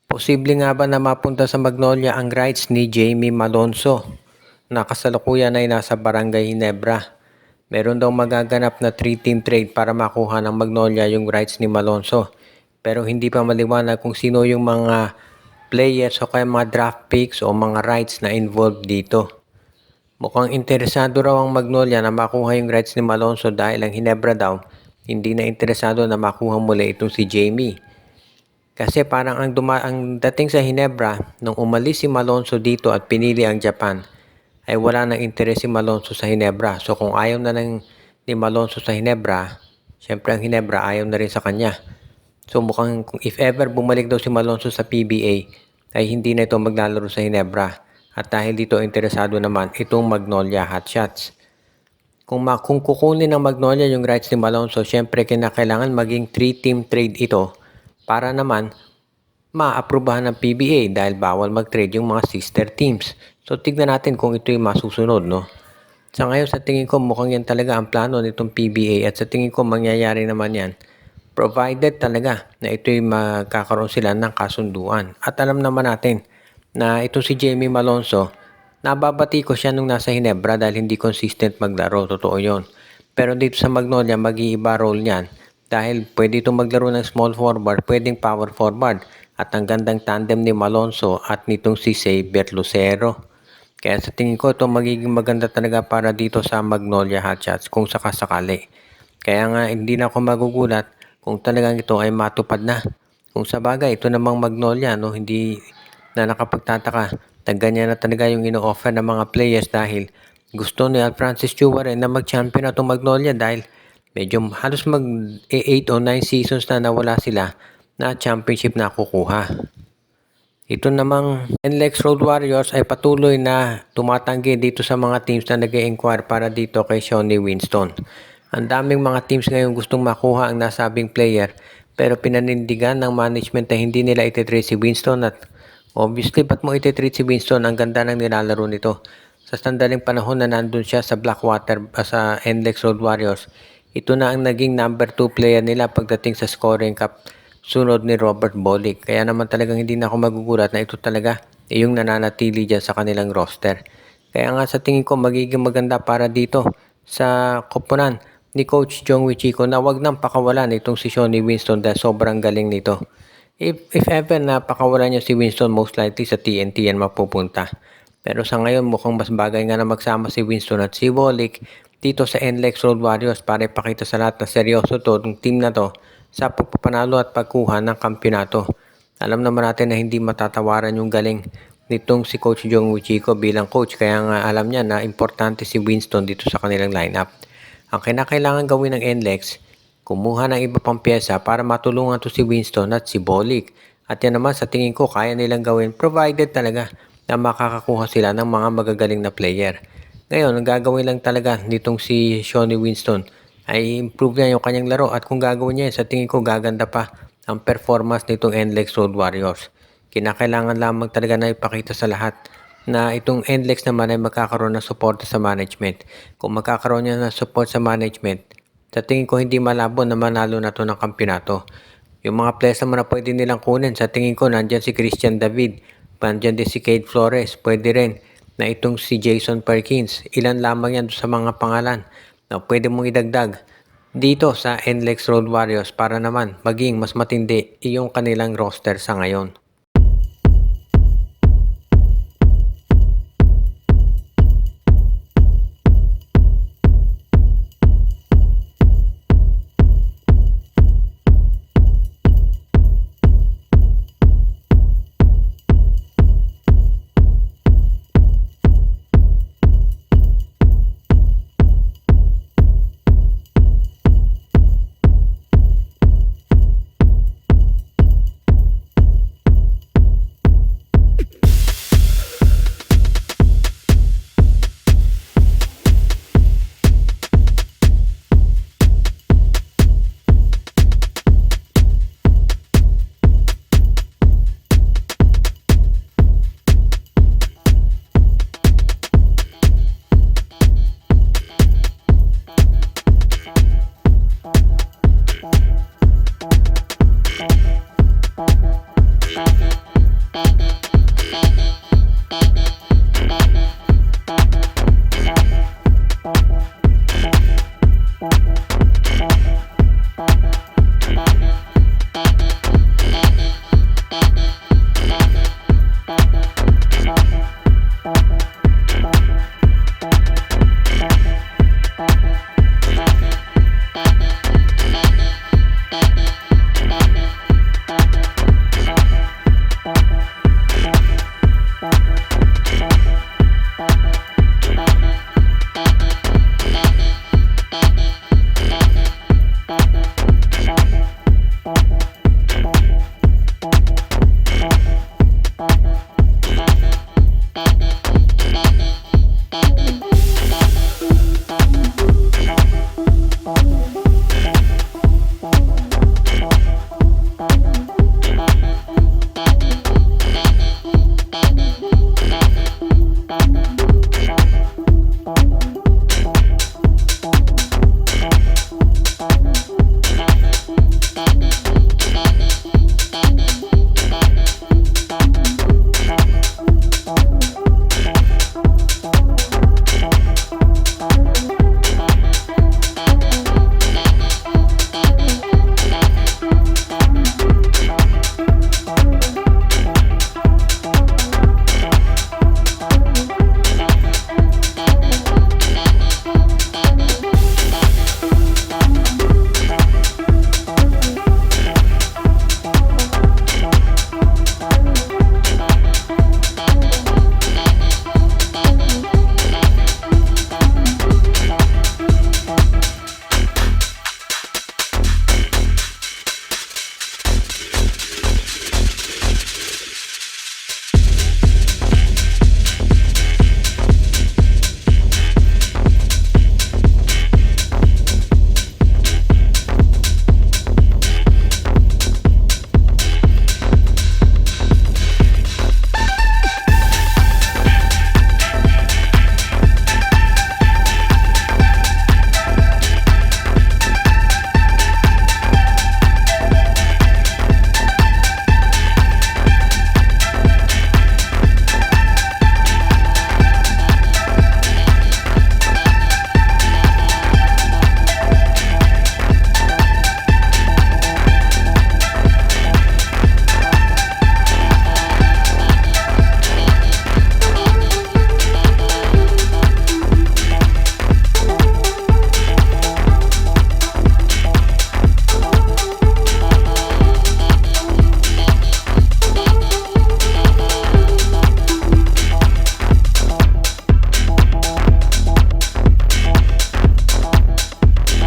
Posible nga ba na mapunta sa Magnolia ang rights ni Jamie Malonzo na kasalukuyan ay nasa Barangay Ginebra? Meron daw magaganap na 3-team trade para makuha ng Magnolia yung rights ni Malonzo. Pero hindi pa maliwanag kung sino yung mga players o kaya mga draft picks o mga rights na involved dito. Mukhang interesado raw ang Magnolia na makuha yung rights ni Malonzo dahil ang Ginebra daw hindi na interesado na makuha muli itong si Jamie. Kasi parang ang dating sa Ginebra, nung umalis si Malonzo dito at pinili ang Japan, ay wala nang interes si Malonzo sa Ginebra. So kung ayaw na ni Malonzo sa Ginebra, syempre ang Ginebra ayaw na rin sa kanya. So mukhang if ever bumalik daw si Malonzo sa PBA, ay hindi na ito maglalaro sa Ginebra. At dahil dito interesado naman itong Magnolia Hotshots. Kung kukunin ng Magnolia yung rights ni Malonzo, syempre kinakailangan maging 3-team trade ito para naman maaprubahan ng PBA dahil bawal mag-trade yung mga sister teams. So tignan natin kung ito yung masusunod, no? Sa ngayon, sa tingin ko mukhang yan talaga ang plano nitong PBA at sa tingin ko mangyayari naman yan provided talaga na ito yung magkakaroon sila ng kasunduan. At alam naman natin na ito si Jamie Malonzo, nababati ko siya nung nasa Ginebra dahil hindi consistent maglaro, totoo yon. Pero dito sa Magnolia, mag-iiba role niyan dahil pwede itong maglaro ng small forward, pwedeng power forward. At ang gandang tandem ni Malonzo at nitong si Xavier Lucero. Kaya sa tingin ko ito magiging maganda talaga para dito sa Magnolia Hotshots kung sakasakali. Kaya nga hindi na ako magugulat kung talagang ito ay matupad na. Kung sa bagay, ito namang Magnolia, no, hindi na nakapagtataka na ganyan na talaga yung ino-offer ng mga players dahil gusto ni Francis Chua rin na mag-champion na itong Magnolia dahil medyo halos mag 8 o 9 seasons na nawala sila na championship na kukuha. Ito namang NLEX Road Warriors ay patuloy na tumatanggi dito sa mga teams na nag-i-inquire para dito kay Shawnee Winston. Ang daming mga teams ngayon gustong makuha ang nasabing player pero pinanindigan ng management na hindi nila ititrade si Winston at obviously ba't mo ititrade si Winston? Ang ganda ng nilalaro nito. Sa sandaling panahon na nandun siya sa Blackwater sa NLEX Road Warriors, ito na ang naging number 2 player nila pagdating sa scoring cup sunod ni Robert Bolick. Kaya naman talagang hindi na ako magugulat na ito talaga yung nananatili dyan sa kanilang roster. Kaya nga sa tingin ko magiging maganda para dito sa koponan ni Coach Jong Wichiko na wag nang pakawalan itong si Shawnee Winston dahil sobrang galing nito. If ever na pakawalan niya si Winston, most likely sa TNT yan mapupunta. Pero sa ngayon mukhang mas bagay nga na magsama si Winston at si Bolick dito sa NLEX Road Warriors para ipakita sa lahat na seryoso to ng team na to sa pagpapanalo at pagkuha ng kampyonato. Alam naman natin na hindi matatawaran yung galing nitong si Coach Jong Wichiko bilang coach kaya nga alam niya na importante si Winston dito sa kanilang lineup. Ang kinakailangan gawin ng NLEX, kumuha ng iba pang pyesa para matulungan to si Winston at si Bolick. At yan naman sa tingin ko kaya nilang gawin provided talaga na makakakuha sila ng mga magagaling na player. Ngayon, ang gagawin lang talaga nitong si Shawnee Winston ay improve niya yung kanyang laro at kung gagawin niya sa tingin ko gaganda pa ang performance nitong NLEX Road Warriors. Kinakailangan lamang talaga na ipakita sa lahat na itong NLEX naman ay magkakaroon ng suporta sa management. Kung magkakaroon niya ng support sa management, sa tingin ko hindi malabo na manalo na to ng kampyonato. Yung mga players naman na pwede nilang kunin, sa tingin ko nandyan si Christian David, nandyan din si Cade Flores, pwede rin na itong si Jason Perkins. Ilan lamang yan sa mga pangalan na pwede mong idagdag dito sa NLEX Road Warriors para naman maging mas matindi iyong kanilang roster sa ngayon.